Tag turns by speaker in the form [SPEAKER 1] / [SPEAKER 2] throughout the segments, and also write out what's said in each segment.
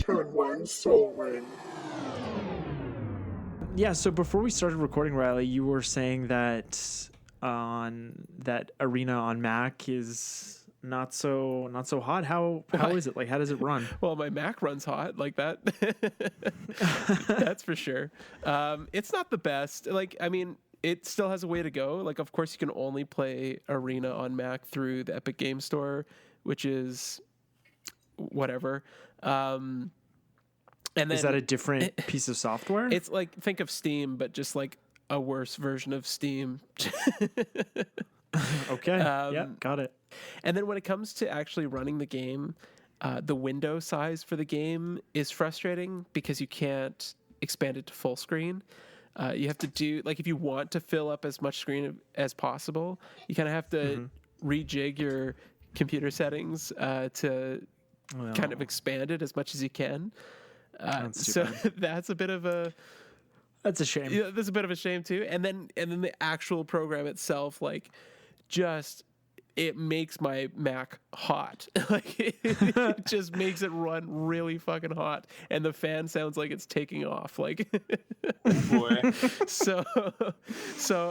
[SPEAKER 1] Turn one soul ring.
[SPEAKER 2] Yeah, so before we started recording, Riley, you were saying that that Arena on Mac is not so hot. How is it? Like, how does it run?
[SPEAKER 3] Well, my Mac runs hot like that. That's for sure. It's not the best. Like, I mean, it still has a way to go. Like, of course, you can only play Arena on Mac through the Epic Game Store, which is whatever. And then,
[SPEAKER 2] Is that a different piece of software?
[SPEAKER 3] It's like, think of Steam, but just like a worse version of Steam.
[SPEAKER 2] Okay. Yeah, got it.
[SPEAKER 3] And then when it comes to actually running the game, the window size for the game is frustrating because you can't expand it to full screen. You have to do, like, if you want to fill up as much screen as possible, you kind of have to rejig your computer settings to kind of expand it as much as you can. So that's a bit of a...
[SPEAKER 2] That's a shame.
[SPEAKER 3] Yeah, that's a bit of a shame too. And then the actual program itself, like, just, it makes my Mac hot. Like, it just makes it run really fucking hot, and the fan sounds like it's taking off. Like,
[SPEAKER 1] Boy.
[SPEAKER 3] so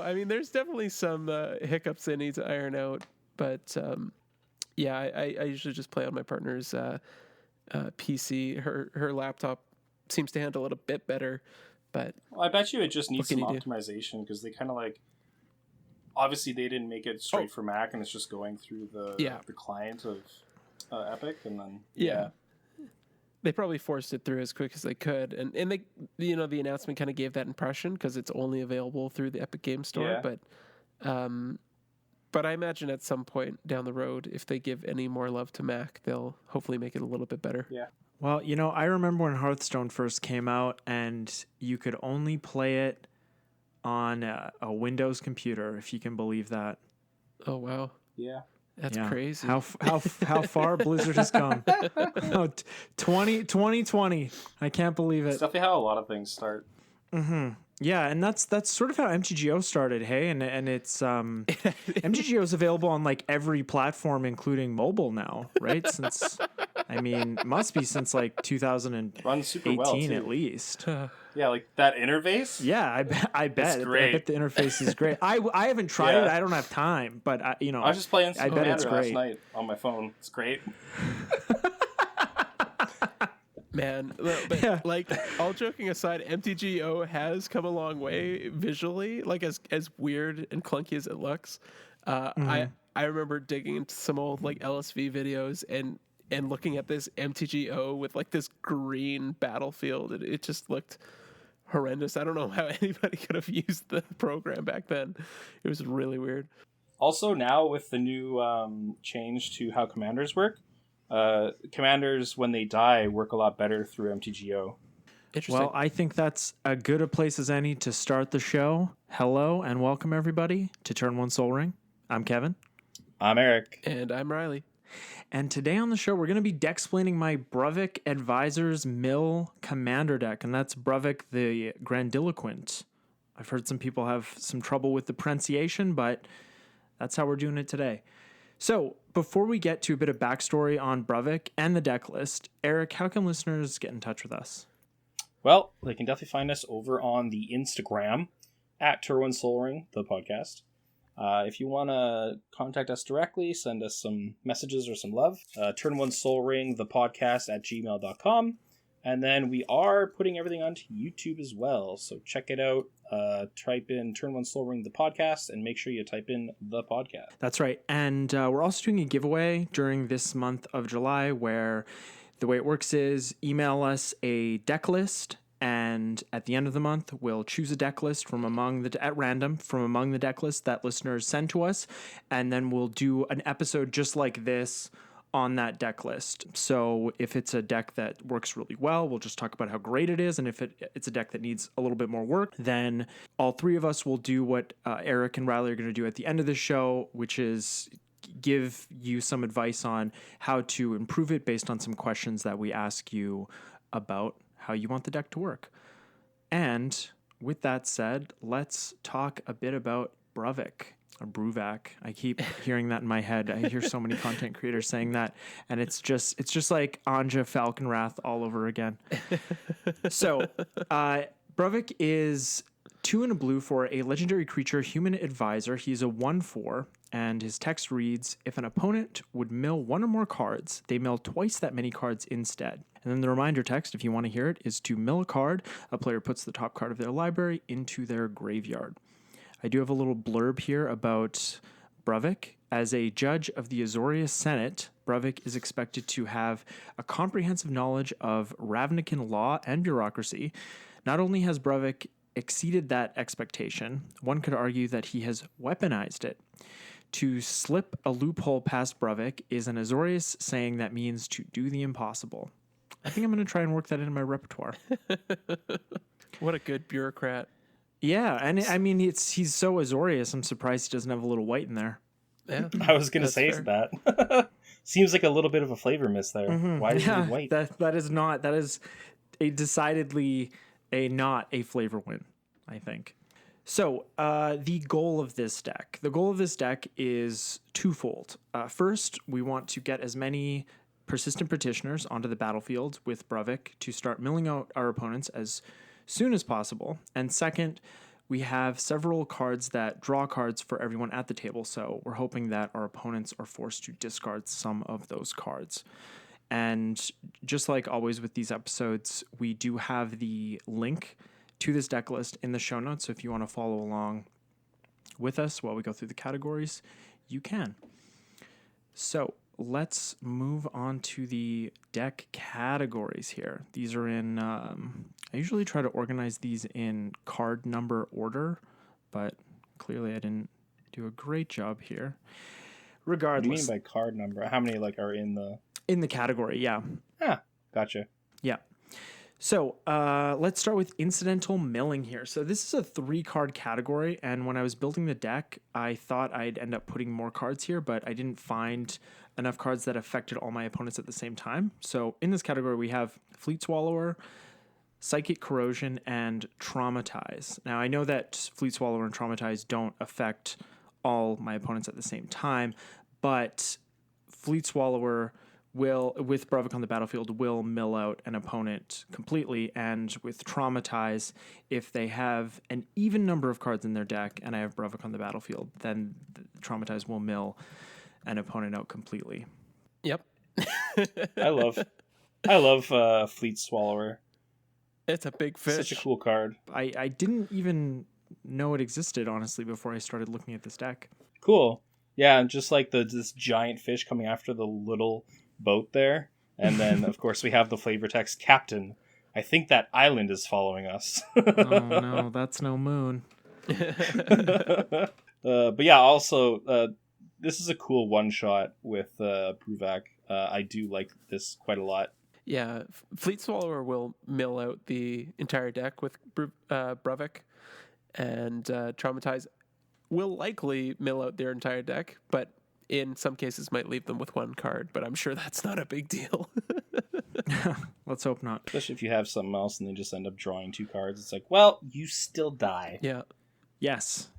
[SPEAKER 3] I mean, there's definitely some hiccups they need to iron out. But yeah, I usually just play on my partner's PC. Her laptop seems to handle it a bit better. But
[SPEAKER 1] well, I bet you it just needs some optimization because they kind of like, obviously they didn't make it straight for Mac, and it's just going through the client of Epic, and then
[SPEAKER 3] they probably forced it through as quick as they could, and they, you know, the announcement kind of gave that impression because it's only available through the Epic Game Store. But I imagine at some point down the road, if they give any more love to Mac, they'll hopefully make it a little bit better.
[SPEAKER 1] Yeah.
[SPEAKER 2] Well, you know, I remember when Hearthstone first came out, and you could only play it on a Windows computer, if you can believe that.
[SPEAKER 3] Oh, wow.
[SPEAKER 1] Yeah.
[SPEAKER 3] That's crazy.
[SPEAKER 2] How far Blizzard has come. 2020. I can't believe it.
[SPEAKER 1] It's definitely how a lot of things start.
[SPEAKER 2] Mm-hmm. Yeah, and that's sort of how MTGO started, hey? And it's MTGO is available on like every platform, including mobile now, right? Since, I mean, must be since like 2018
[SPEAKER 1] runs super well,
[SPEAKER 2] at least.
[SPEAKER 1] Yeah, like that interface.
[SPEAKER 2] Yeah, I bet.
[SPEAKER 1] It's great.
[SPEAKER 2] I bet the interface is great. I haven't tried it. I don't have time, but I was
[SPEAKER 1] just playing some
[SPEAKER 2] Commander
[SPEAKER 1] last night on my phone. It's great.
[SPEAKER 3] Man, but like, all joking aside, MTGO has come a long way visually. Like, as weird and clunky as it looks, I remember digging into some old like LSV videos and looking at this MTGO with like this green battlefield. It just looked horrendous. I don't know how anybody could have used the program back then. It was really weird.
[SPEAKER 1] Also, now with the new change to how commanders work, commanders, when they die, work a lot better through MTGO.
[SPEAKER 3] Interesting.
[SPEAKER 2] Well, I think that's as good a place as any to start the show. Hello and welcome everybody to Turn One Soul Ring. I'm Kevin.
[SPEAKER 1] I'm Eric.
[SPEAKER 3] And I'm Riley.
[SPEAKER 2] And today on the show, we're going to be Dexplaining my Bruvac Advisors Mill Commander deck, and that's Bruvac the Grandiloquent. I've heard some people have some trouble with the pronunciation, but that's how we're doing it today. So, before we get to a bit of backstory on Bruvac and the deck list, Eric, how can listeners get in touch with us?
[SPEAKER 1] Well, they can definitely find us over on the Instagram at Turn One Soul Ring, the podcast. If you want to contact us directly, send us some messages or some love. Turn One Soul Ring, the podcast at gmail.com. And then we are putting everything onto YouTube as well. So check it out. Type in Turn One Soul Ring, the podcast, and make sure you type in the podcast.
[SPEAKER 2] That's right. And we're also doing a giveaway during this month of July where the way it works is email us a deck list, and at the end of the month, we'll choose a deck list at random from among the deck lists that listeners send to us, and then we'll do an episode just like this on that deck list. So if it's a deck that works really well, we'll just talk about how great it is. And if it's a deck that needs a little bit more work, then all three of us will do what Eric and Riley are going to do at the end of the show, which is give you some advice on how to improve it based on some questions that we ask you about how you want the deck to work. And with that said, let's talk a bit about Bruvac. or Bruvac. I keep hearing that in my head. I hear so many content creators saying that, and it's just like Anja Falconwrath all over again. So, Bruvac is 2 and a blue for a legendary creature, human advisor. He's a 1/4, and his text reads, if an opponent would mill 1 or more cards, they mill twice that many cards instead. And then the reminder text, if you want to hear it, is to mill a card, a player puts the top card of their library into their graveyard. I do have a little blurb here about Bruvac. As a judge of the Azorius Senate, Bruvac is expected to have a comprehensive knowledge of Ravnican law and bureaucracy. Not only has Bruvac exceeded that expectation, one could argue that he has weaponized it. To slip a loophole past Bruvac is an Azorius saying that means to do the impossible. I think I'm going to try and work that into my repertoire.
[SPEAKER 3] What a good bureaucrat.
[SPEAKER 2] Yeah, and I mean, he's so Azorius, I'm surprised he doesn't have a little white in there.
[SPEAKER 3] Yeah,
[SPEAKER 1] I was going to say
[SPEAKER 3] fair.
[SPEAKER 1] that. Seems like a little bit of a flavor miss there. Why is it white?
[SPEAKER 2] That is a decidedly not a flavor win, I think. So the goal of this deck is twofold. First, we want to get as many persistent petitioners onto the battlefield with Bruvac to start milling out our opponents as soon as possible. And second, we have several cards that draw cards for everyone at the table, so we're hoping that our opponents are forced to discard some of those cards. And just like always with these episodes, we do have the link to this deck list in the show notes, so if you want to follow along with us while we go through the categories, you can. So let's move on to the deck categories here. These are in, I usually try to organize these in card number order, but clearly I didn't do a great job here. Regardless.
[SPEAKER 1] What do you mean by card number? How many are in the
[SPEAKER 2] category? Yeah.
[SPEAKER 1] Ah, gotcha.
[SPEAKER 2] Yeah. So let's start with incidental milling here. So this is a 3-card category, and when I was building the deck, I thought I'd end up putting more cards here, but I didn't find enough cards that affected all my opponents at the same time. So in this category, we have Fleet Swallower, Psychic Corrosion, and Traumatize. Now, I know that Fleet Swallower and Traumatize don't affect all my opponents at the same time, but Fleet Swallower will, with Bruvac on the battlefield, will mill out an opponent completely, and with Traumatize, if they have an even number of cards in their deck and I have Bruvac on the battlefield, then Traumatize will mill an opponent out completely.
[SPEAKER 3] Yep.
[SPEAKER 1] I love Fleet Swallower.
[SPEAKER 3] It's a big fish.
[SPEAKER 1] Such a cool card.
[SPEAKER 2] I didn't even know it existed, honestly, before I started looking at this deck.
[SPEAKER 1] Cool. Yeah, and just like this giant fish coming after the little boat there. And then, of course, we have the flavor text, Captain, I think that island is following us.
[SPEAKER 2] Oh, no, that's no moon.
[SPEAKER 1] But yeah, also, this is a cool one-shot with Bruvac. I do like this quite a lot.
[SPEAKER 3] Yeah, Fleet Swallower will mill out the entire deck with Bruvac, and Traumatize will likely mill out their entire deck, but in some cases might leave them with 1 card, but I'm sure that's not a big deal.
[SPEAKER 2] Let's hope not.
[SPEAKER 1] Especially if you have something else and they just end up drawing 2 cards. It's like, well, you still die.
[SPEAKER 3] Yeah.
[SPEAKER 2] Yes.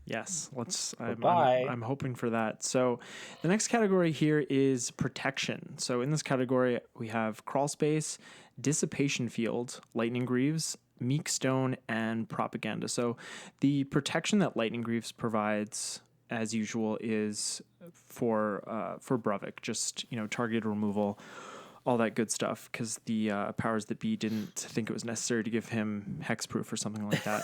[SPEAKER 1] Bye.
[SPEAKER 2] I'm hoping for that. So the next category here is protection. So in this category, we have Crawl Space, Dissipation Field, Lightning Greaves, Meek Stone, and Propaganda. So the protection that Lightning Greaves provides, as usual, is for Bruvac, just, targeted removal, all that good stuff, because the powers that be didn't think it was necessary to give him hexproof or something like that.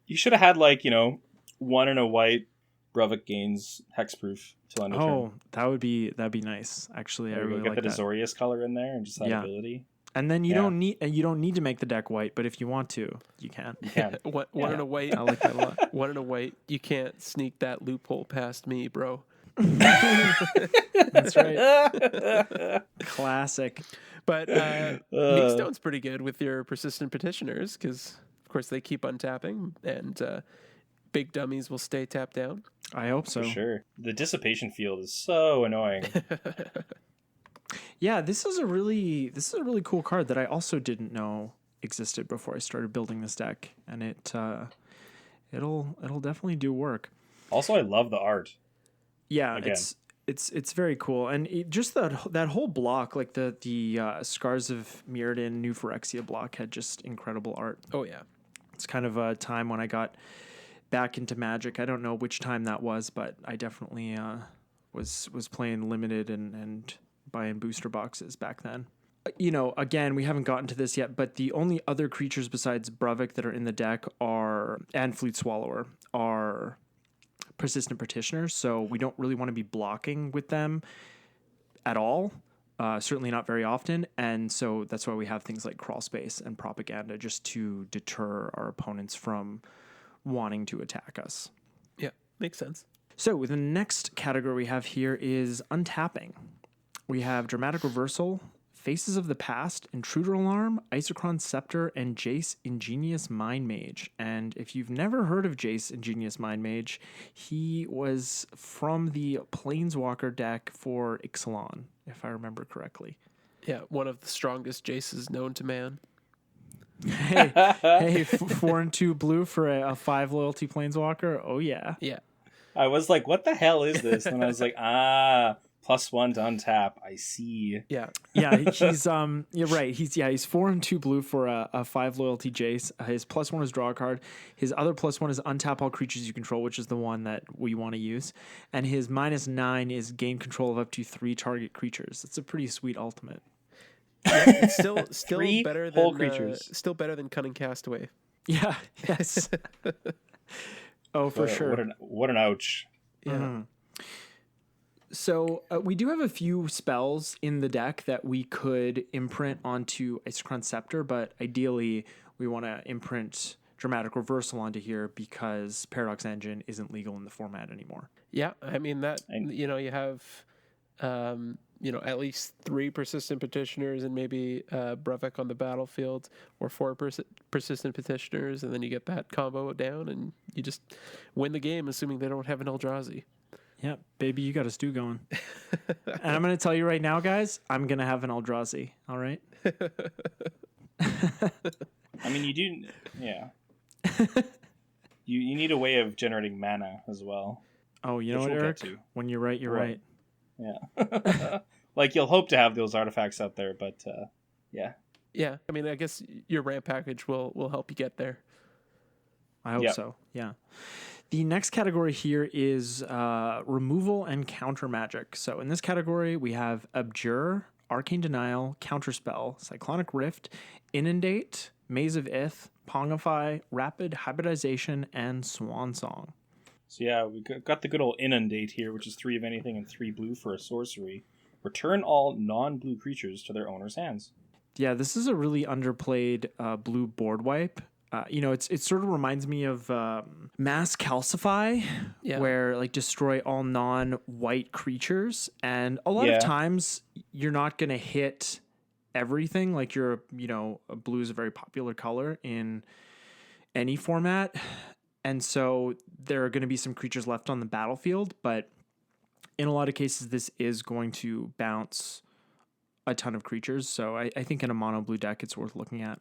[SPEAKER 1] You should have had 1 and a white. Bruvac gains hexproof till end of turn.
[SPEAKER 2] Oh, that'd be nice. Actually, I really
[SPEAKER 1] get
[SPEAKER 2] like
[SPEAKER 1] the
[SPEAKER 2] that.
[SPEAKER 1] Azorius color in there and just that ability.
[SPEAKER 2] And then you don't need to make the deck white, but if you want to, you can.
[SPEAKER 1] You can.
[SPEAKER 3] One in a white.
[SPEAKER 2] I like that a lot.
[SPEAKER 3] 1 in a white. You can't sneak that loophole past me, bro.
[SPEAKER 2] That's right. Classic.
[SPEAKER 3] But Meek Stone's pretty good with your persistent petitioners, because of course they keep untapping, and big dummies will stay tapped down.
[SPEAKER 2] I hope so.
[SPEAKER 1] For sure. The dissipation field is so annoying.
[SPEAKER 2] Yeah, this is a really cool card that I also didn't know existed before I started building this deck, and it'll definitely do work.
[SPEAKER 1] Also, I love the art.
[SPEAKER 2] Yeah,
[SPEAKER 1] Again.
[SPEAKER 2] it's very cool, and just that whole block, like the Scars of Mirrodin New Phyrexia block, had just incredible art.
[SPEAKER 3] Oh yeah,
[SPEAKER 2] It's kind of a time when I got back into Magic. I don't know which time that was, but I definitely was playing limited and buying booster boxes back then. Again, we haven't gotten to this yet, but the only other creatures besides Bruvac that are in the deck and Fleet Swallower are Persistent Petitioners, so we don't really want to be blocking with them at all. Certainly not very often, and so that's why we have things like Crawl Space and Propaganda, just to deter our opponents from wanting to attack us.
[SPEAKER 3] yeah, makes sense.
[SPEAKER 2] So the next category we have here is untapping. We have Dramatic Reversal, Faces of the Past, Intruder Alarm, Isochron Scepter, and Jace Ingenious Mind Mage. And if you've never heard of Jace Ingenious Mind Mage, he was from the Planeswalker deck for Ixalan, if I remember correctly.
[SPEAKER 3] Yeah, one of the strongest Jaces known to man.
[SPEAKER 2] Hey, 4 and 2 blue for a 5 loyalty Planeswalker. Oh yeah.
[SPEAKER 3] Yeah.
[SPEAKER 1] I was like, what the hell is this? And I was like, +1 to untap. I see.
[SPEAKER 3] Yeah.
[SPEAKER 2] Yeah, he's you're right. He's 4 and 2 blue for a 5 loyalty Jace. His +1 is draw a card. His other +1 is untap all creatures you control, which is the one that we want to use. And his -9 is gain control of up to 3 target creatures. That's a pretty sweet ultimate.
[SPEAKER 3] Yeah, it's still
[SPEAKER 1] Three
[SPEAKER 3] better
[SPEAKER 1] whole
[SPEAKER 3] than
[SPEAKER 1] creatures.
[SPEAKER 3] still better than Cunning Castaway.
[SPEAKER 2] Yeah. Yes. Oh, for sure.
[SPEAKER 1] What an ouch.
[SPEAKER 3] Yeah.
[SPEAKER 2] Mm-hmm. So we do have a few spells in the deck that we could imprint onto Isochron Scepter, but ideally we want to imprint Dramatic Reversal onto here because Paradox Engine isn't legal in the format anymore.
[SPEAKER 3] Yeah, I mean you have at least 3 Persistent Petitioners and maybe Bruvac on the battlefield, or 4 Persistent Petitioners, and then you get that combo down and you just win the game, assuming they don't have an Eldrazi.
[SPEAKER 2] Yeah, baby, you got a stew going. And I'm going to tell you right now, guys, I'm going to have an Eldrazi, all right?
[SPEAKER 1] I mean, you do, yeah. you need a way of generating mana as well.
[SPEAKER 2] Oh, you know what,
[SPEAKER 1] we'll
[SPEAKER 2] Eric?
[SPEAKER 1] get to.
[SPEAKER 2] When you're right, you're right.
[SPEAKER 1] Yeah. Like, you'll hope to have those artifacts out there, but yeah.
[SPEAKER 3] Yeah, I mean, I guess your ramp package will help you get there.
[SPEAKER 2] I hope so, yeah. The next category here is removal and counter magic. So in this category, we have Abjure, Arcane Denial, Counterspell, Cyclonic Rift, Inundate, Maze of Ith, Pongify, Rapid Hybridization, and Swan Song.
[SPEAKER 1] So yeah, we got the good old Inundate here, which is 3 of anything and 3 blue for a sorcery. Return all non-blue creatures to their owner's hands.
[SPEAKER 2] Yeah, this is a really underplayed blue board wipe. It sort of reminds me of Mass Calcify, where like destroy all non-white creatures, and a lot of times you're not going to hit everything. Like blue is a very popular color in any format, and so there are going to be some creatures left on the battlefield, but in a lot of cases this is going to bounce a ton of creatures. So I think in a mono blue deck it's worth looking at.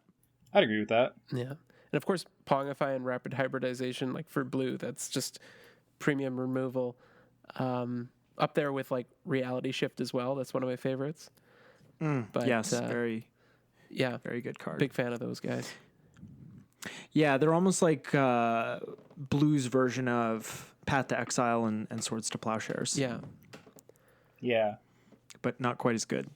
[SPEAKER 1] I'd agree with that.
[SPEAKER 3] Yeah. And of course, Pongify and Rapid Hybridization, like for blue, that's just premium removal. Up there with like Reality Shift as well. That's one of my favorites.
[SPEAKER 2] But yes, very good card.
[SPEAKER 3] Big fan of those guys.
[SPEAKER 2] Yeah, they're almost like blue's version of Path to Exile and Swords to Plowshares.
[SPEAKER 3] Yeah.
[SPEAKER 1] Yeah.
[SPEAKER 2] But not quite as good.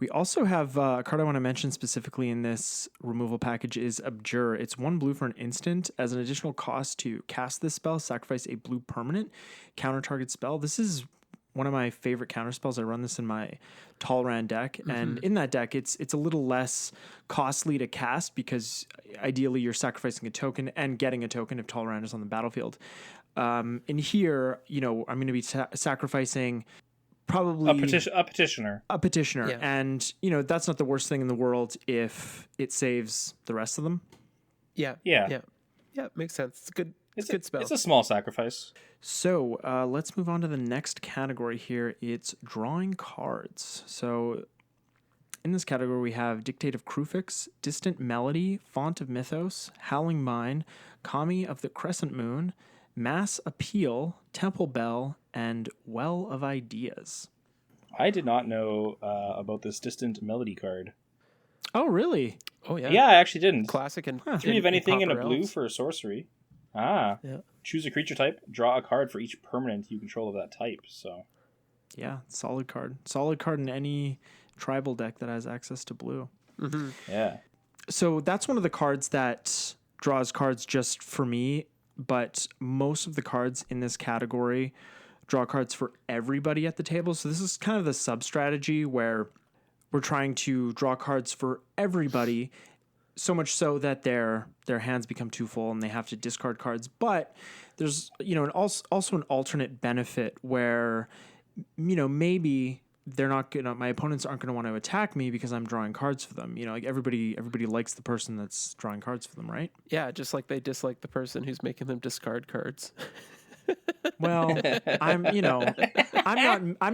[SPEAKER 2] We also have a card I want to mention specifically in this removal package is Abjure. It's 1 blue for an instant. As an additional cost to cast this spell, sacrifice a blue permanent, counter target spell. This is one of my favorite counter spells. I run this in my Talran deck. And in that deck, it's a little less costly to cast because ideally you're sacrificing a token and getting a token if Talran is on the battlefield. In here, I'm going to be sacrificing probably
[SPEAKER 1] a petitioner.
[SPEAKER 2] Yeah. And that's not the worst thing in the world if it saves the rest of them.
[SPEAKER 3] Yeah, makes sense. It's a good spell.
[SPEAKER 1] It's a small sacrifice.
[SPEAKER 2] So let's move on to the next category here. It's drawing cards. So In this category, we have Dictative Crufix, Distant Melody, Font of Mythos, Howling Mine, Kami of the Crescent Moon, Mass Appeal, Temple Bell, and Well of Ideas.
[SPEAKER 1] I did not know about this Distant Melody card.
[SPEAKER 2] Oh, really?
[SPEAKER 3] Oh, yeah.
[SPEAKER 1] Yeah, I actually didn't.
[SPEAKER 3] Classic and
[SPEAKER 1] 3 of anything and a
[SPEAKER 3] Pauper
[SPEAKER 1] blue
[SPEAKER 3] Elves.
[SPEAKER 1] for a sorcery. Ah.
[SPEAKER 3] Yeah.
[SPEAKER 1] Choose a creature type, draw a card for each permanent you control of that type. So,
[SPEAKER 2] Yeah, solid card. Solid card in any tribal deck that has access to blue.
[SPEAKER 3] Mm-hmm.
[SPEAKER 1] yeah.
[SPEAKER 2] So that's one of the cards that draws cards just for me, but most of the cards in this category draw cards for everybody at the table. So this is kind of the sub strategy where we're trying to draw cards for everybody, so much so that their hands become too full and they have to discard cards. But there's also an alternate benefit where maybe they're not gonna, my opponents aren't gonna want to attack me because I'm drawing cards for them. Like everybody likes the person that's drawing cards for them, right?
[SPEAKER 3] Yeah, just like they dislike the person who's making them discard cards.
[SPEAKER 2] Well, I'm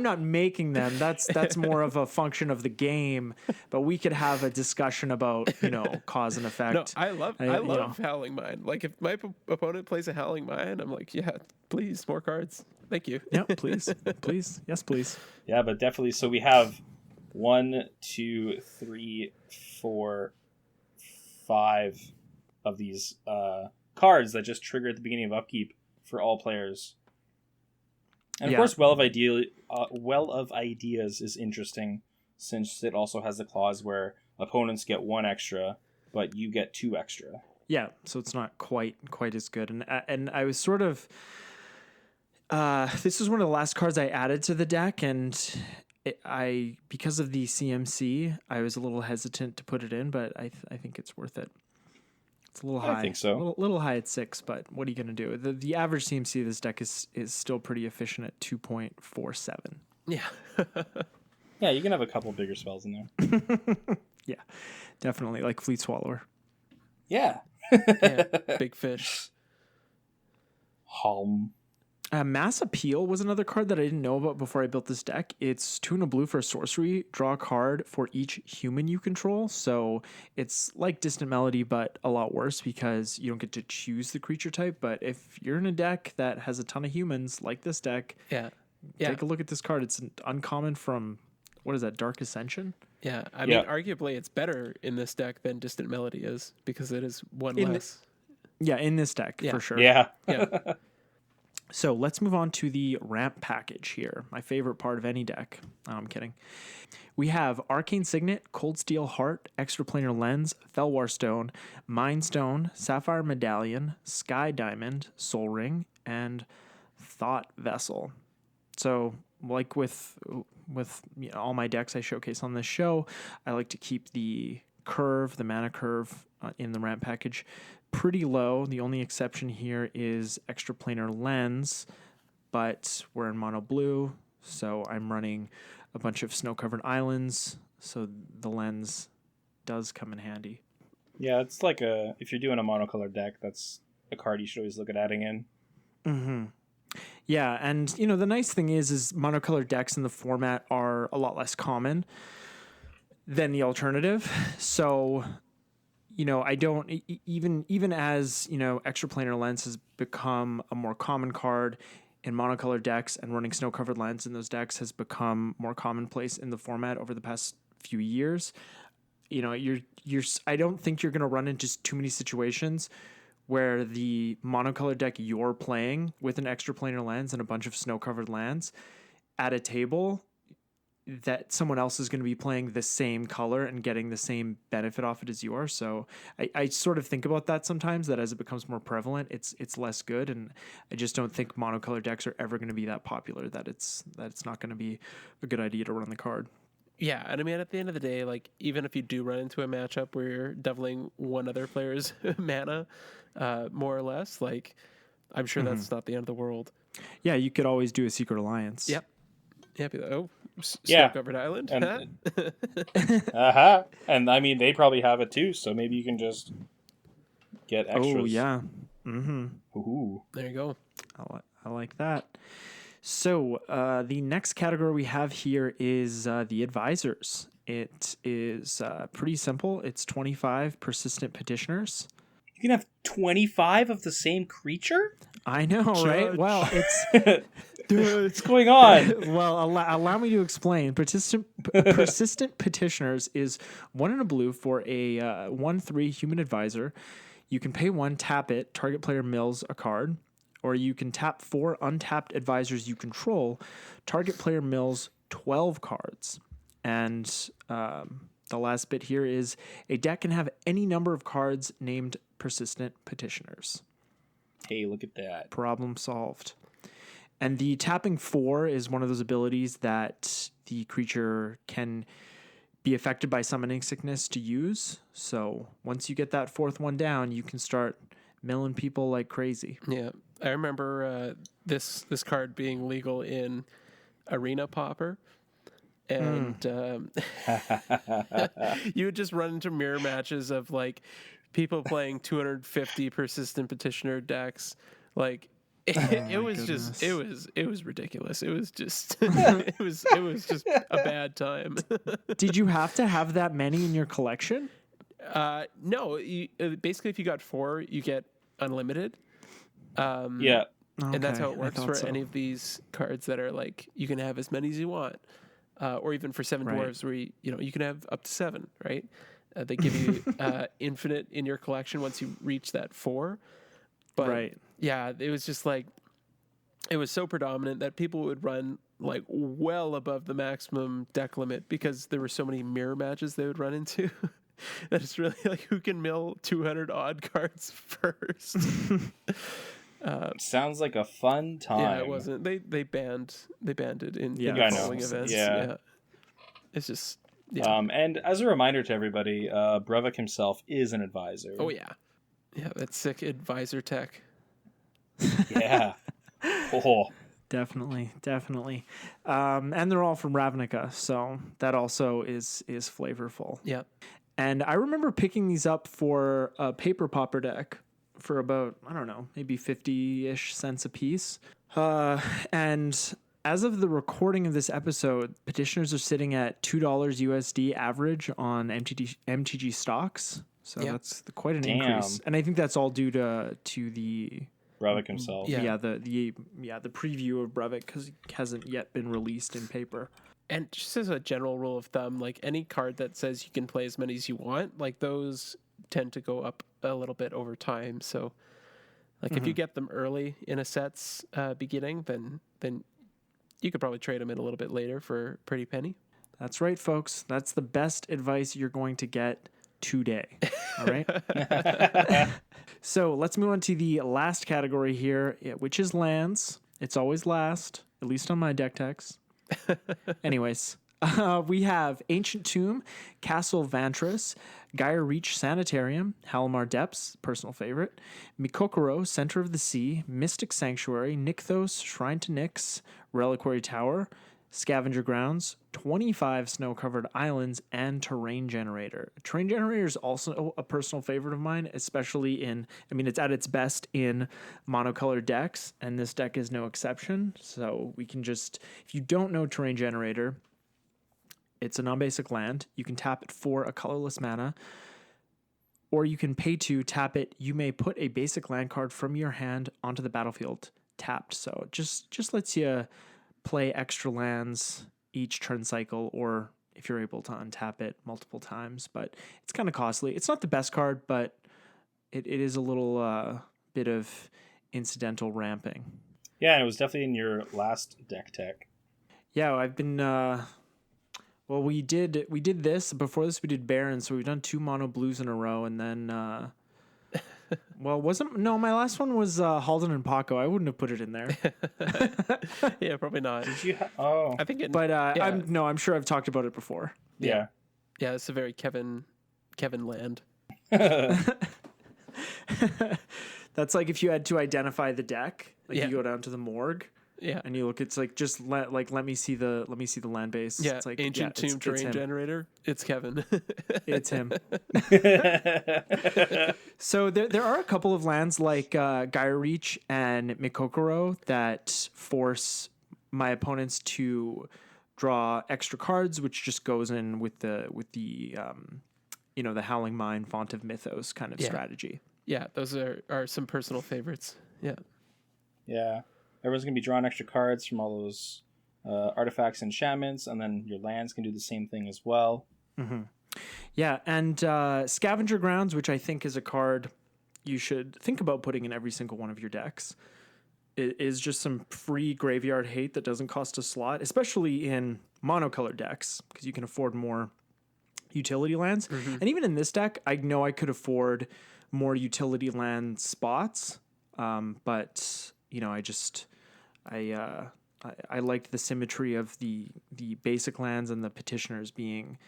[SPEAKER 2] not making them. That's more of a function of the game. But we could have a discussion about cause and effect.
[SPEAKER 3] No, I love Howling Mine. Like if my opponent plays a Howling Mine, I'm like, yeah, please, more cards. Thank you.
[SPEAKER 2] Yeah, please, yes, please.
[SPEAKER 1] Yeah, but definitely. So we have 1, 2, 3, 4, 5 of these cards that just trigger at the beginning of upkeep for all players. And of course, Well of Ideas is interesting since it also has the clause where opponents get 1 extra, but you get 2 extra.
[SPEAKER 2] Yeah, so it's not quite as good. And I was sort of this was one of the last cards I added to the deck, and because of the CMC, I was a little hesitant to put it in, but I think it's worth it. It's a little high.
[SPEAKER 1] I think so.
[SPEAKER 2] A little high at 6, but what are you going to do? The average CMC of this deck is still pretty efficient at 2.47.
[SPEAKER 3] Yeah.
[SPEAKER 1] Yeah, you can have a couple bigger spells in there.
[SPEAKER 2] Yeah, definitely. Like Fleet Swallower.
[SPEAKER 1] Yeah.
[SPEAKER 3] Yeah. Big fish.
[SPEAKER 2] Mass Appeal was another card that I didn't know about before I built this deck. It's 2 and a blue for a sorcery. Draw a card for each human you control. So it's like Distant Melody, but a lot worse because you don't get to choose the creature type. But if you're in a deck that has a ton of humans, like this deck, take a look at this card. It's an uncommon from, what is that, Dark Ascension?
[SPEAKER 3] Yeah, I mean, arguably it's better in this deck than Distant Melody is because it is one less.
[SPEAKER 2] In this deck, for sure.
[SPEAKER 1] Yeah.
[SPEAKER 3] Yeah.
[SPEAKER 2] So let's move on to the ramp package here. My favorite part of any deck. Oh, I'm kidding. We have Arcane Signet, Cold Steel Heart, Extraplanar Lens, Felwar Stone, Mind Stone, Sapphire Medallion, Sky Diamond, Soul Ring, and Thought Vessel. So like with all my decks I showcase on this show, I like to keep the mana curve in the ramp package pretty low. The only exception here is Extraplanar Lens, but we're in mono blue, so I'm running a bunch of snow-covered islands, so the lens does come in handy.
[SPEAKER 1] Yeah, it's like if you're doing a monocolored deck, that's a card you should always look at adding in.
[SPEAKER 2] Mm-hmm. Yeah, and the nice thing is monocolored decks in the format are a lot less common than the alternative. So, I don't even as Extraplanar Lens has become a more common card in monocolored decks, and running snow-covered lens in those decks has become more commonplace in the format over the past few years. I don't think you're going to run into too many situations where the monocolored deck you're playing with an Extraplanar Lens and a bunch of snow-covered lands at a table, that someone else is going to be playing the same color and getting the same benefit off it as you are. So I sort of think about that sometimes, that as it becomes more prevalent, it's less good. And I just don't think monocolor decks are ever going to be that popular that it's not going to be a good idea to run the card.
[SPEAKER 3] Yeah, and I mean, at the end of the day, like, even if you do run into a matchup where you're doubling one other player's mana, more or less, like, I'm sure that's not the end of the world.
[SPEAKER 2] Yeah, you could always do a Secret Alliance.
[SPEAKER 3] Yep. Yeah, be like, snow-covered island.
[SPEAKER 1] And, and I mean, they probably have it too, so maybe you can just get extras.
[SPEAKER 2] Oh, yeah. Mm-hmm.
[SPEAKER 1] Ooh.
[SPEAKER 3] There you go.
[SPEAKER 2] I like that. So the next category we have here is the advisors. It is pretty simple. It's 25 persistent petitioners.
[SPEAKER 1] You can have 25 of the same creature?
[SPEAKER 2] I know, right? Well, it's
[SPEAKER 1] What's going on?
[SPEAKER 2] well. Allow me to explain. Persistent petitioners is 1 in a blue for a 1/3 human advisor. You can pay 1, tap it. Target player mills a card, or you can tap 4 untapped advisors you control. Target player mills 12 cards, and the last bit here is a deck can have any number of cards named persistent petitioners.
[SPEAKER 1] Hey, look at that.
[SPEAKER 2] Problem solved. And the tapping 4 is one of those abilities that the creature can be affected by summoning sickness to use. So once you get that 4th one down, you can start milling people like crazy.
[SPEAKER 3] Yeah, I remember this card being legal in Arena Popper. And you would just run into mirror matches of like people playing 250 persistent petitioner decks. Like it was just it was ridiculous. It was just it was just a bad time.
[SPEAKER 2] Did you have to have that many in your collection?
[SPEAKER 3] No, basically if you got 4, you get unlimited.
[SPEAKER 1] Yeah.
[SPEAKER 3] And that's how it
[SPEAKER 2] Okay,
[SPEAKER 3] works
[SPEAKER 2] I thought
[SPEAKER 3] for
[SPEAKER 2] so.
[SPEAKER 3] any of these cards that are like you can have as many as you want. Or even for 7
[SPEAKER 2] Right.
[SPEAKER 3] dwarves, where you can have up to 7, right? They give you infinite in your collection once you reach that 4. But
[SPEAKER 2] Right.
[SPEAKER 3] yeah, it was just like it was so predominant that people would run like well above the maximum deck limit because there were so many mirror matches they would run into. That it's really like who can mill 200 odd cards first.
[SPEAKER 1] Sounds like a fun time.
[SPEAKER 3] Yeah, it wasn't. They banned it in
[SPEAKER 2] Yeah, I know.
[SPEAKER 3] bowling events.
[SPEAKER 1] Yeah.
[SPEAKER 3] It's just yeah.
[SPEAKER 1] And as a reminder to everybody, Bruvac himself is an advisor.
[SPEAKER 3] Oh yeah, that's sick advisor tech.
[SPEAKER 1] Yeah. Oh.
[SPEAKER 2] Definitely. And they're all from Ravnica, so that also is flavorful.
[SPEAKER 3] Yeah,
[SPEAKER 2] And I remember picking these up for a paper popper deck for about, I don't know, maybe 50-ish cents a piece. And as of the recording of this episode, petitioners are sitting at $2 USD average on MTG stocks. So
[SPEAKER 3] Yeah.
[SPEAKER 2] that's quite an
[SPEAKER 1] Damn.
[SPEAKER 2] increase. And I think that's all due to the
[SPEAKER 1] Bruvac himself.
[SPEAKER 3] Yeah.
[SPEAKER 2] the preview of Bruvac, because it hasn't yet been released in paper.
[SPEAKER 3] and just as a general rule of thumb, like any card that says you can play as many as you want, like those tend to go up a little bit over time. So, like if you get them early in a set's beginning, then you could probably trade them in a little bit later for a pretty penny.
[SPEAKER 2] That's right, folks. That's the best advice you're going to get today. All right. So let's move on to the last category here, which is lands. It's always last, at least on my deck techs. Anyways, we have Ancient Tomb, Castle Vantras, Gaia Reach Sanitarium, Halimar Depths, personal favorite, Mikokoro, Center of the Sea, Mystic Sanctuary, Nykthos, Shrine to Nyx, Reliquary Tower, Scavenger Grounds, 25 snow-covered islands, and Terrain Generator. Terrain Generator is also a personal favorite of mine, especially it's at its best in monocolored decks, and this deck is no exception. So we can just, if you don't know Terrain Generator, it's a non-basic land. You can tap it for a colorless mana, or you can pay to tap it. You may put a basic land card from your hand onto the battlefield tapped. So it just lets you play extra lands each turn cycle, or if you're able to untap it multiple times. But it's kind of costly. It's not the best card, but it is a little bit of incidental ramping.
[SPEAKER 1] Yeah, and it was definitely in your last deck tech.
[SPEAKER 2] Yeah, I've been well, we did this before this. We did Baron, so we've done 2 mono blues in a row, and then my last one was Halden and Paco. I wouldn't have put it in there.
[SPEAKER 3] Yeah, probably not.
[SPEAKER 1] Did you? Oh,
[SPEAKER 3] I think it.
[SPEAKER 2] But
[SPEAKER 3] yeah.
[SPEAKER 2] I'm sure I've talked about it before.
[SPEAKER 1] yeah.
[SPEAKER 3] Yeah, it's a very Kevin land.
[SPEAKER 2] That's like if you had to identify the deck, like
[SPEAKER 3] Yeah.
[SPEAKER 2] you go down to the morgue
[SPEAKER 3] Yeah.
[SPEAKER 2] and you look. It's like just let me see the land base.
[SPEAKER 3] Yeah,
[SPEAKER 2] it's like
[SPEAKER 3] Ancient Tomb Terrain
[SPEAKER 2] him.
[SPEAKER 3] Generator. It's Kevin.
[SPEAKER 2] It's him. So there are a couple of lands like Gaia Reach and Mikokoro that force my opponents to draw extra cards, which just goes in with the the Howling Mine, Font of Mythos kind of strategy.
[SPEAKER 3] Yeah, those are some personal favorites. Yeah.
[SPEAKER 1] Yeah. Everyone's going to be drawing extra cards from all those artifacts and enchantments, and then your lands can do the same thing as well.
[SPEAKER 2] Mm-hmm. Yeah, and Scavenger Grounds, which I think is a card you should think about putting in every single one of your decks. It is just some free graveyard hate that doesn't cost a slot, especially in monocolored decks, because you can afford more utility lands. Mm-hmm. And even in this deck, I know I could afford more utility land spots, but I liked the symmetry of the basic lands and the petitioners being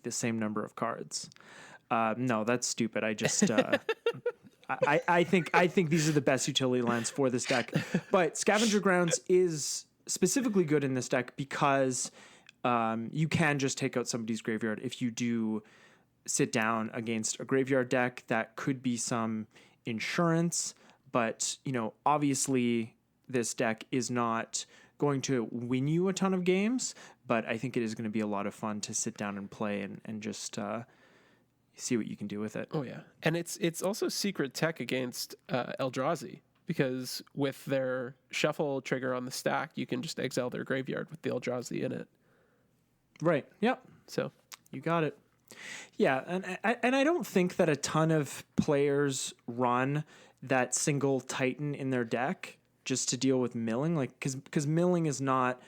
[SPEAKER 2] the same number of cards. No, that's stupid. I just I think these are the best utility lands for this deck. But Scavenger Grounds is specifically good in this deck because you can just take out somebody's graveyard if you do sit down against a graveyard deck that could be some insurance. But, obviously this deck is not going to win you a ton of games, but I think it is going to be a lot of fun to sit down and play and just see what you can do with it.
[SPEAKER 3] Oh yeah, and it's also secret tech against Eldrazi, because with their shuffle trigger on the stack, you can just exile their graveyard with the Eldrazi in it.
[SPEAKER 2] Right. Yep.
[SPEAKER 3] So
[SPEAKER 2] you got it. Yeah, and I don't think that a ton of players run that single Titan in their deck just to deal with milling, like because milling is not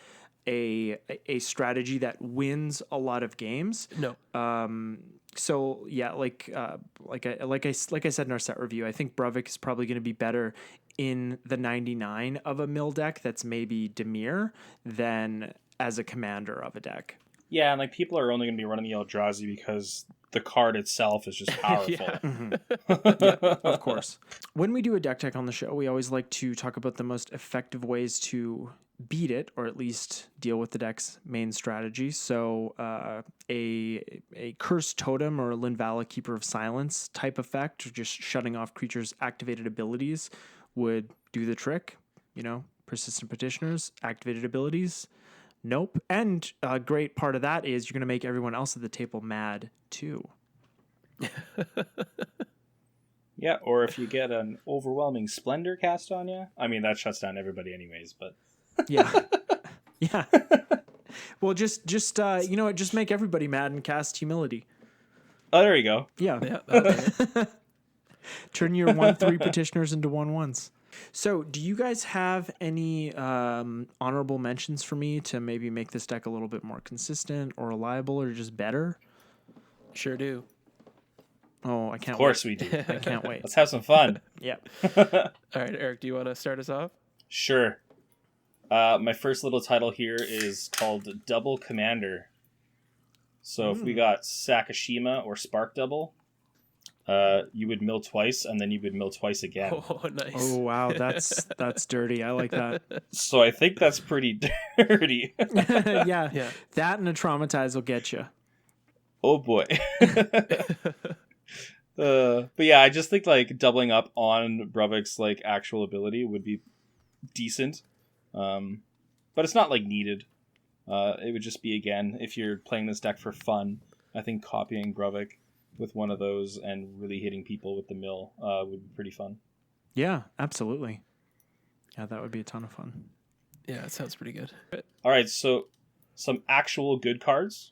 [SPEAKER 2] a strategy that wins a lot of games.
[SPEAKER 3] No.
[SPEAKER 2] So yeah, like I said in our set review, I think Bruvac is probably going to be better in the 99 of a mill deck that's maybe Dimir than as a commander of a deck.
[SPEAKER 1] Yeah, and people are only going to be running the Eldrazi because the card itself is just powerful.
[SPEAKER 3] Yeah.
[SPEAKER 2] Mm-hmm. Yeah, of course. When we do a deck tech on the show, we always like to talk about the most effective ways to beat it, or at least deal with the deck's main strategy. So a Cursed Totem or Linvala, Keeper of Silence type effect, or just shutting off creatures' activated abilities, would do the trick. Persistent Petitioners, activated abilities. Nope. And a great part of that is you're going to make everyone else at the table mad too.
[SPEAKER 1] Yeah, or if you get an Overwhelming Splendor cast on you, that shuts down everybody anyways, but
[SPEAKER 2] yeah. Yeah. Well, just make everybody mad and cast Humility.
[SPEAKER 1] Oh, there you go.
[SPEAKER 2] Yeah. Turn your 1/3 petitioners into 1/1s. So, do you guys have any honorable mentions for me to maybe make this deck a little bit more consistent or reliable or just better?
[SPEAKER 3] Sure do.
[SPEAKER 2] Oh, I can't wait.
[SPEAKER 1] Of course we do.
[SPEAKER 2] I can't wait.
[SPEAKER 1] Let's have some fun.
[SPEAKER 2] Yeah.
[SPEAKER 3] All right, Eric, do you want to start us off?
[SPEAKER 1] Sure. My first little title here is called Double Commander. So if we got Sakashima or Spark Double, you would mill twice, and then you would mill twice again.
[SPEAKER 3] Oh, nice.
[SPEAKER 2] Oh, wow. That's dirty. I like that.
[SPEAKER 1] So I think that's pretty dirty.
[SPEAKER 2] Yeah. That and a Traumatize will get you.
[SPEAKER 1] Oh, boy. But yeah, I just think doubling up on Bruvac's actual ability would be decent. But it's not needed. It would just be, again, if you're playing this deck for fun, I think copying Bruvac with one of those and really hitting people with the mill would be pretty fun.
[SPEAKER 2] Yeah, absolutely. Yeah, that would be a ton of fun.
[SPEAKER 3] Yeah, it sounds pretty good.
[SPEAKER 1] All right, so some actual good cards.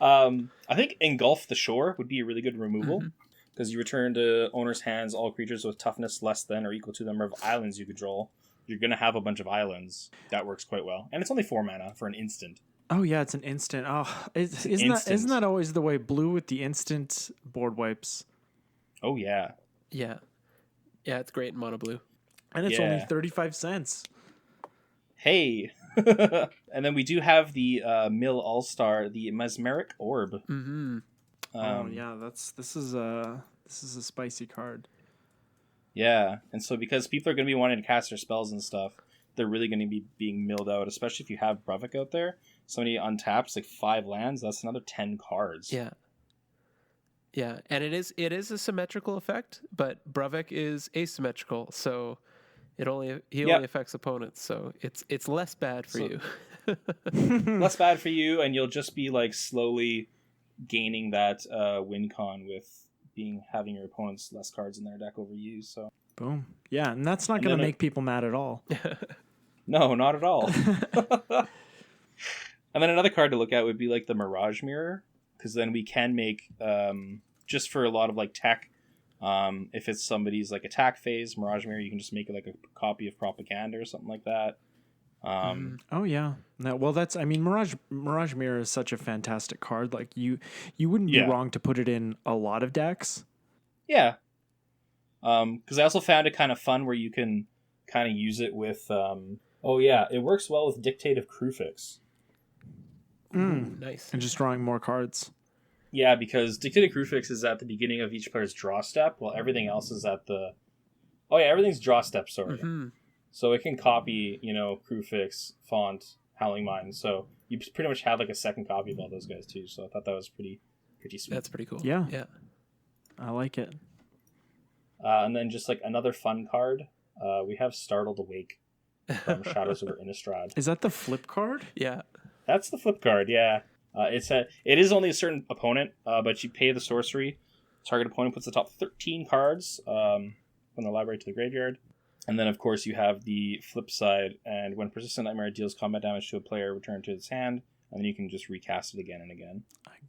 [SPEAKER 1] I think Engulf the Shore would be a really good removal, because you return to owner's hands all creatures with toughness less than or equal to the number of islands you control. You're going to have a bunch of islands. That works quite well. And it's only 4 mana for an instant.
[SPEAKER 2] Oh, yeah, it's an instant. Oh, isn't that always the way blue with the instant board wipes?
[SPEAKER 1] Oh, yeah.
[SPEAKER 3] Yeah. Yeah, it's great in mono blue.
[SPEAKER 2] And it's only 35 cents.
[SPEAKER 1] Hey. And then we do have the Mill All-Star, the Mesmeric Orb.
[SPEAKER 3] Mm-hmm.
[SPEAKER 2] This is a spicy card.
[SPEAKER 1] Yeah, and so because people are going to be wanting to cast their spells and stuff, they're really going to be being milled out, especially if you have Bruvac out there. Somebody untaps 5 lands, that's another 10 cards.
[SPEAKER 3] Yeah. Yeah, and it is a symmetrical effect, but Bruvac is asymmetrical, so He only affects opponents, so it's less bad for you.
[SPEAKER 1] Less bad for you, and you'll just be like slowly gaining that win con with having your opponents less cards in their deck over you. So
[SPEAKER 2] boom. Yeah, and that's not going to make people mad at all.
[SPEAKER 1] No, not at all. And then another card to look at would be like the Mirage Mirror, because then we can make just for a lot of like tech. If it's somebody's like attack phase, Mirage Mirror, you can just make it like a copy of Propaganda or something like that.
[SPEAKER 2] Oh yeah. No, well, Mirage Mirror is such a fantastic card. Like you wouldn't be wrong to put it in a lot of decks.
[SPEAKER 1] Yeah. Because I also found it kind of fun where you can kind of use it with. It works well with Dictative Crewfix.
[SPEAKER 3] Nice.
[SPEAKER 2] And just drawing more cards.
[SPEAKER 1] Yeah, because Dictative Crewfix is at the beginning of each player's draw step, while everything else is at the. Oh yeah, everything's draw step. Sorry. Mm-hmm. So it can copy, Crewfix, Font, Howling Mine. So you pretty much have like a second copy of all those guys too. So I thought that was pretty sweet.
[SPEAKER 3] That's pretty cool.
[SPEAKER 2] Yeah. I like it.
[SPEAKER 1] And then just like another fun card, we have Startled Awake from Shadows over Innistrad.
[SPEAKER 2] Is that the flip card?
[SPEAKER 3] Yeah.
[SPEAKER 1] That's the flip card, yeah. It is only a certain opponent, but you pay the sorcery. Target opponent puts the top 13 cards from the library to the graveyard. And then, of course, you have the flip side, and when Persistent Nightmare deals combat damage to a player, return to its hand, and then you can just recast it again and again.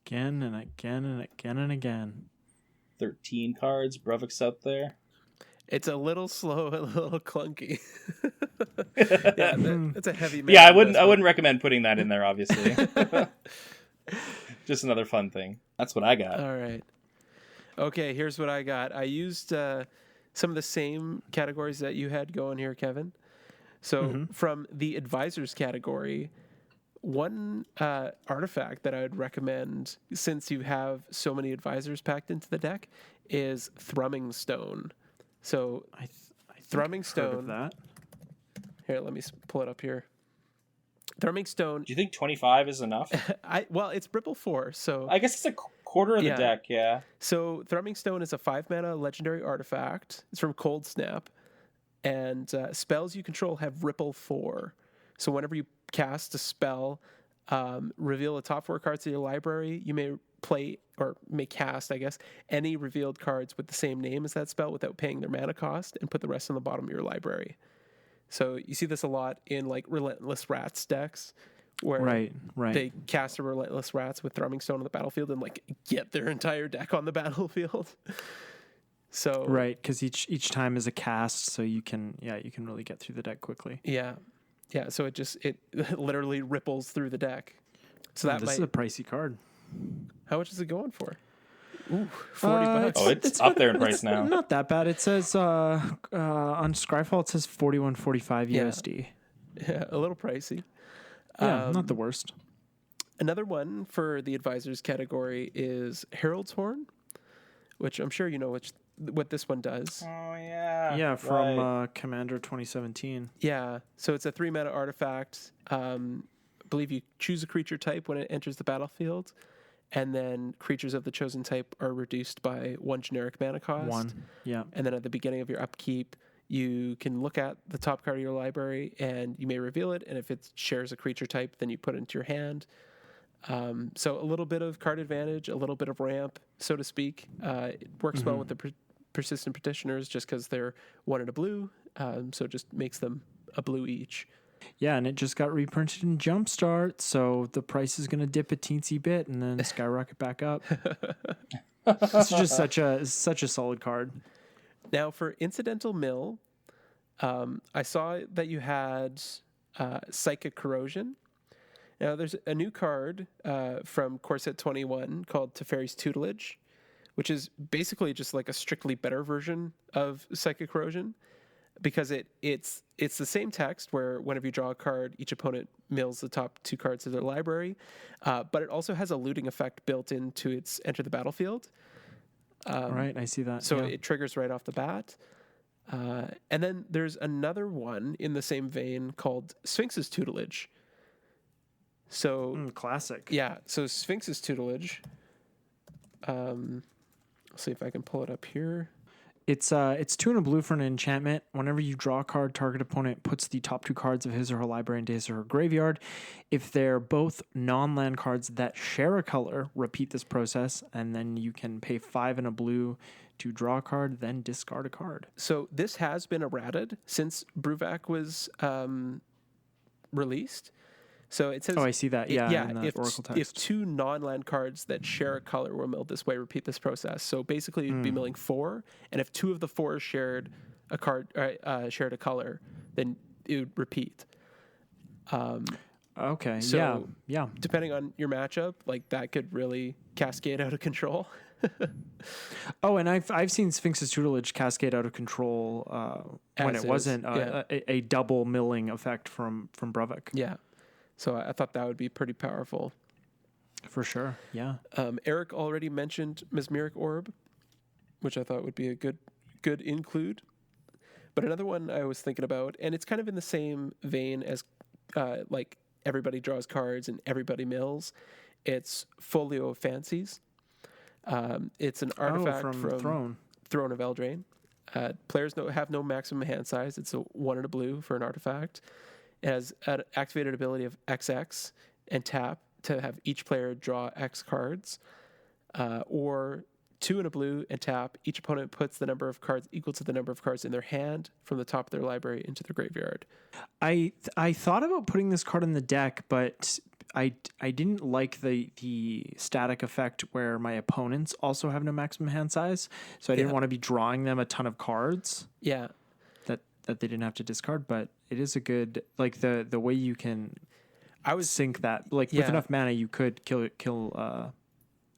[SPEAKER 2] Again and again and again and again.
[SPEAKER 1] 13 cards, Bruvac's out there.
[SPEAKER 3] It's a little slow, a little clunky. That's a heavy.
[SPEAKER 1] Yeah, I wouldn't recommend putting that in there, obviously. Just another fun thing. That's what I got.
[SPEAKER 3] All right. Okay, here's what I got. I used some of the same categories that you had going here, Kevin. So from the advisors category, one artifact that I would recommend, since you have so many advisors packed into the deck, is Thrumming Stone. So Thrumming Stone.
[SPEAKER 2] That.
[SPEAKER 3] Here, let me pull it up here. Thrumming Stone.
[SPEAKER 1] Do you think 25 is enough?
[SPEAKER 3] It's Ripple 4, so
[SPEAKER 1] I guess it's a quarter of the deck, yeah.
[SPEAKER 3] So Thrumming Stone is a 5-mana legendary artifact. It's from Cold Snap, and spells you control have Ripple 4. So whenever you cast a spell, reveal the top 4 cards of your library, you may play or may cast, I guess, any revealed cards with the same name as that spell without paying their mana cost, and put the rest on the bottom of your library. So you see this a lot in like Relentless Rats decks, where they cast a Relentless Rats with Thrumming Stone on the battlefield and like get their entire deck on the battlefield. So
[SPEAKER 2] because each time is a cast, so you can really get through the deck quickly.
[SPEAKER 3] Yeah, so it literally ripples through the deck. So
[SPEAKER 2] this is a pricey card.
[SPEAKER 3] How much is it going for? Ooh, $40.
[SPEAKER 1] Oh, it's up there in price now.
[SPEAKER 2] Not that bad. It says on Scryfall it says $41.45 USD.
[SPEAKER 3] Yeah, a little pricey.
[SPEAKER 2] Yeah, not the worst.
[SPEAKER 3] Another one for the advisors category is Herald's Horn, which I'm sure you know what this one does.
[SPEAKER 1] Oh yeah.
[SPEAKER 2] Yeah, from Commander 2017.
[SPEAKER 3] Yeah, so it's a 3-mana artifact. I believe you choose a creature type when it enters the battlefield, and then creatures of the chosen type are reduced by 1 generic mana cost.
[SPEAKER 2] 1, yeah.
[SPEAKER 3] And then at the beginning of your upkeep, you can look at the top card of your library, and you may reveal it, and if it shares a creature type, then you put it into your hand. So a little bit of card advantage, a little bit of ramp, so to speak. It works well with the Persistent Petitioners just because they're 1 and a blue, so it just makes them a blue each.
[SPEAKER 2] Yeah, and it just got reprinted in Jumpstart, so the price is going to dip a teensy bit and then skyrocket back up. It's just such a solid card.
[SPEAKER 3] Now for Incidental Mill, I saw that you had Psychic Corrosion. Now there's a new card from Core Set 21 called Teferi's Tutelage, which is basically just like a strictly better version of Psychic Corrosion, because it's the same text where whenever you draw a card, each opponent mills the top 2 cards of their library, but it also has a looting effect built into its enter the battlefield.
[SPEAKER 2] Right, I see that.
[SPEAKER 3] So it triggers right off the bat. And then there's another one in the same vein called Sphinx's Tutelage. So
[SPEAKER 2] classic.
[SPEAKER 3] Yeah, so Sphinx's Tutelage. I'll see if I can pull it up here.
[SPEAKER 2] It's 2 and a blue for an enchantment. Whenever you draw a card, target opponent puts the top 2 cards of his or her library into his or her graveyard. If they're both non-land cards that share a color, repeat this process, and then you can pay 5 and a blue to draw a card, then discard a card.
[SPEAKER 3] So this has been errated since Bruvac was released. So it says,
[SPEAKER 2] Oh, I see that. Yeah, in the
[SPEAKER 3] if,
[SPEAKER 2] Oracle text.
[SPEAKER 3] if 2 non-land cards that share a color were milled this way, repeat this process. So basically, you'd be milling 4, and if 2 of the 4 shared a card, shared a color, then it would repeat.
[SPEAKER 2] Okay.
[SPEAKER 3] So
[SPEAKER 2] yeah.
[SPEAKER 3] depending on your matchup, like that could really cascade out of control.
[SPEAKER 2] Oh, and I've seen Sphinx's tutelage cascade out of control when
[SPEAKER 3] As
[SPEAKER 2] it
[SPEAKER 3] is,
[SPEAKER 2] wasn't
[SPEAKER 3] yeah.
[SPEAKER 2] a double milling effect from Bruvac.
[SPEAKER 3] Yeah. So I thought that would be pretty powerful.
[SPEAKER 2] For sure. Yeah.
[SPEAKER 3] Eric already mentioned Mesmeric Orb, which I thought would be a good include. But another one I was thinking about, and it's kind of in the same vein as like everybody draws cards and everybody mills. It's Folio of Fancies. It's an artifact from Throne of Eldraine. Players have no maximum hand size. It's a 1 and a blue for an artifact. It has an activated ability of XX and tap to have each player draw X cards, or 2 and a blue and tap. Each opponent puts the number of cards equal to the number of cards in their hand from the top of their library into their graveyard.
[SPEAKER 2] I thought about putting this card in the deck, but I didn't like the static effect where my opponents also have no maximum hand size, so I didn't want to be drawing them a ton of cards.
[SPEAKER 3] Yeah.
[SPEAKER 2] That they didn't have to discard, but it is a good, like, the way you can sync that, like, with enough mana you could kill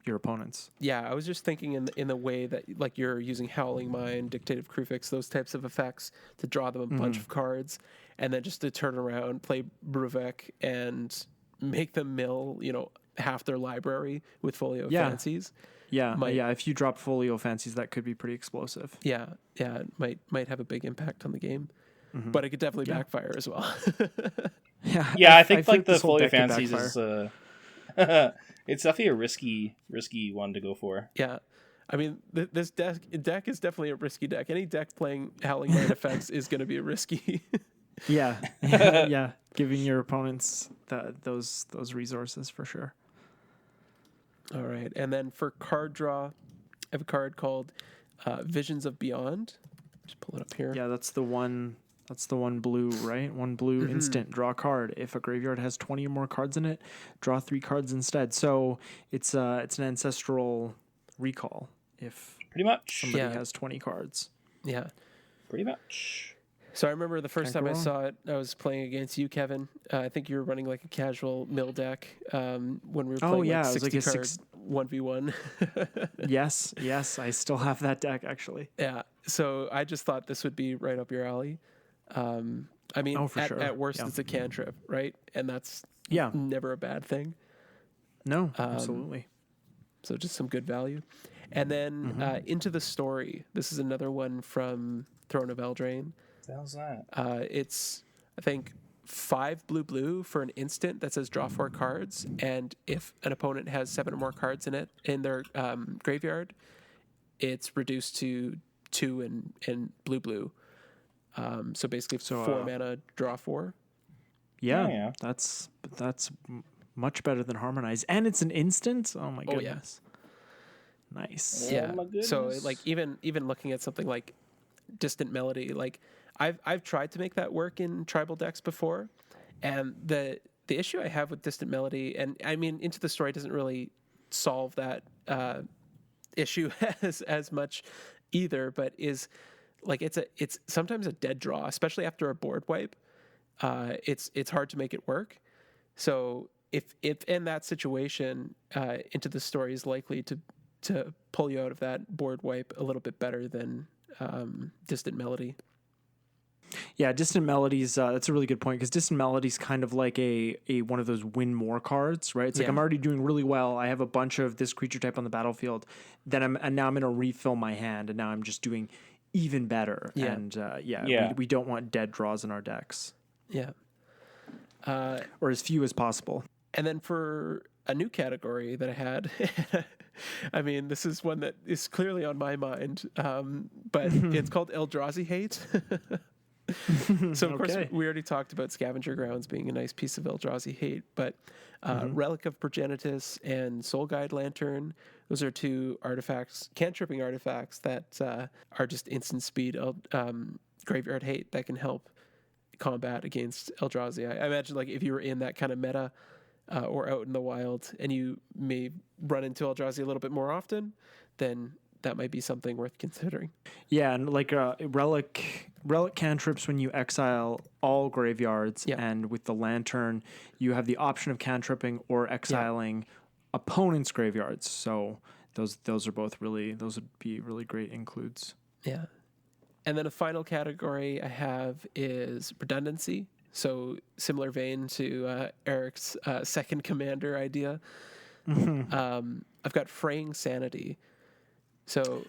[SPEAKER 2] your opponents.
[SPEAKER 3] Yeah, I was just thinking in the way that, like, you're using Howling Mind, Dictative Crufix, those types of effects to draw them a bunch of cards, and then just to turn around, play Bruvac, and make them mill, half their library with Folio Fancies.
[SPEAKER 2] Yeah, if you drop Folio Fancies, that could be pretty explosive.
[SPEAKER 3] Yeah, it might have a big impact on the game, but it could definitely backfire as well.
[SPEAKER 1] I think like the Folio Fancies is it's definitely a risky one to go for.
[SPEAKER 3] Yeah, I mean this deck is definitely a risky deck. Any deck playing Howling Mind effects is going to be risky.
[SPEAKER 2] yeah, giving your opponents those resources for sure.
[SPEAKER 3] All right, and then for card draw, I have a card called Visions of Beyond. Just pull it up here.
[SPEAKER 2] Yeah, that's the one blue, right? 1 blue instant, draw a card. If a graveyard has 20 or more cards in it, draw 3 cards instead. So it's an ancestral recall if
[SPEAKER 1] pretty much
[SPEAKER 2] somebody has 20 cards.
[SPEAKER 3] Yeah,
[SPEAKER 1] pretty much.
[SPEAKER 3] So I remember the first time I saw it, I was playing against you, Kevin. I think you were running like a casual mill deck when we were playing like 60 card 1v1.
[SPEAKER 2] Yes, I still have that deck actually.
[SPEAKER 3] Yeah, so I just thought this would be right up your alley. I mean, at worst, it's a cantrip, right? And that's never a bad thing.
[SPEAKER 2] No, absolutely.
[SPEAKER 3] So just some good value. And then Into the Story. This is another one from Throne of Eldraine.
[SPEAKER 1] How's that?
[SPEAKER 3] It's, I think, 5 blue for an instant that says draw 4 cards, and if an opponent has 7 or more cards in their graveyard, it's reduced to 2 and blue. So basically, 4 mana, draw 4.
[SPEAKER 2] Yeah, that's much better than Harmonize, and it's an instant. Oh my goodness, nice.
[SPEAKER 3] Yeah,
[SPEAKER 1] oh my goodness.
[SPEAKER 3] So like even looking at something like Distant Melody, like I've tried to make that work in tribal decks before, and the issue I have with Distant Melody, and I mean Into the Story doesn't really solve that issue as much either, but is like it's sometimes a dead draw, especially after a board wipe. It's hard to make it work. So if in that situation, Into the Story is likely to pull you out of that board wipe a little bit better than Distant Melody.
[SPEAKER 2] Yeah, Distant Melodies, that's a really good point, because Distant Melodies kind of like a one of those win more cards, right? It's like I'm already doing really well. I have a bunch of this creature type on the battlefield. Then now I'm going to refill my hand, and now I'm just doing even better.
[SPEAKER 3] Yeah.
[SPEAKER 2] And we don't want dead draws in our decks.
[SPEAKER 3] Yeah.
[SPEAKER 2] Or as few as possible.
[SPEAKER 3] And then for a new category that I had, I mean, this is one that is clearly on my mind, but it's called Eldrazi hate. So, of course, we already talked about Scavenger Grounds being a nice piece of Eldrazi hate, but Relic of Progenitus and Soul Guide Lantern, those are two artifacts, cantripping artifacts that are just instant speed graveyard hate that can help combat against Eldrazi. I imagine, like, if you were in that kind of meta or out in the wild and you may run into Eldrazi a little bit more often, then that might be something worth considering.
[SPEAKER 2] Yeah, and like relic cantrips when you exile all graveyards, and with the Lantern, you have the option of cantripping or exiling opponents' graveyards. So those are both those would be really great includes.
[SPEAKER 3] Yeah. And then a final category I have is redundancy. So similar vein to Eric's second commander idea. I've got Fraying Sanity. So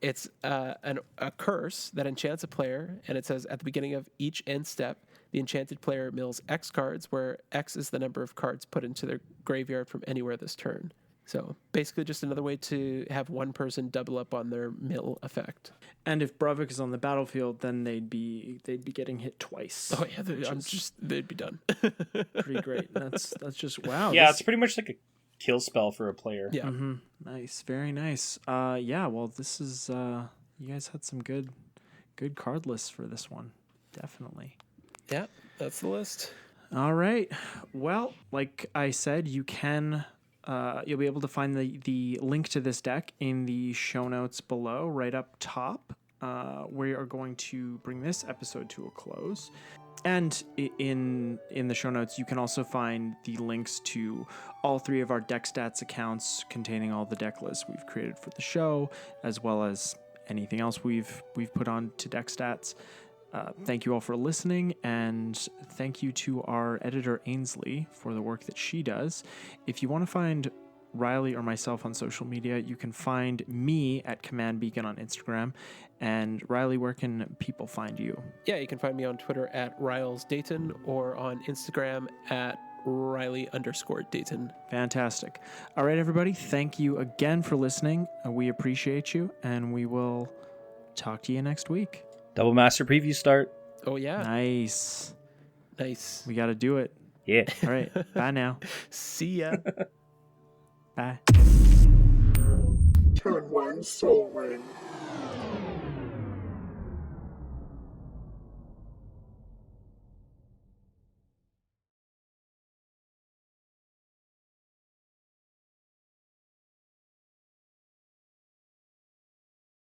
[SPEAKER 3] it's a curse that enchants a player, and it says at the beginning of each end step, the enchanted player mills X cards, where X is the number of cards put into their graveyard from anywhere this turn. So basically just another way to have one person double up on their mill effect.
[SPEAKER 2] And if Bruvac is on the battlefield, then they'd be getting hit twice.
[SPEAKER 3] Oh yeah, they'd be done.
[SPEAKER 2] Pretty great. That's just wow.
[SPEAKER 1] Yeah, it's pretty much like a kill spell for a player.
[SPEAKER 3] Yeah.
[SPEAKER 2] Nice, very nice. Well, this is you guys had some good card lists for this one. Definitely.
[SPEAKER 3] Yeah, that's the list.
[SPEAKER 2] All right. Well, like I said, you can you'll be able to find the link to this deck in the show notes below, right up top. We are going to bring this episode to a close. And in the show notes, you can also find the links to all three of our Deckstats accounts containing all the deck lists we've created for the show, as well as anything else we've put on to Deckstats. Thank you all for listening, and thank you to our editor Ainsley for the work that she does. If you want to find Riley or myself on social media, you can find me at Command Beacon on Instagram. And Riley, where can people find you?
[SPEAKER 3] Yeah, you can find me on Twitter at RylesDayton or on Instagram at Riley_Dayton.
[SPEAKER 2] Fantastic. All right, everybody. Thank you again for listening. We appreciate you, and we will talk to you next week.
[SPEAKER 1] Double Master preview start.
[SPEAKER 3] Oh, yeah.
[SPEAKER 2] Nice.
[SPEAKER 3] We
[SPEAKER 2] got to do it.
[SPEAKER 1] Yeah.
[SPEAKER 2] All right. Bye now.
[SPEAKER 3] See ya.
[SPEAKER 2] Bye.
[SPEAKER 4] Turn one soul ring.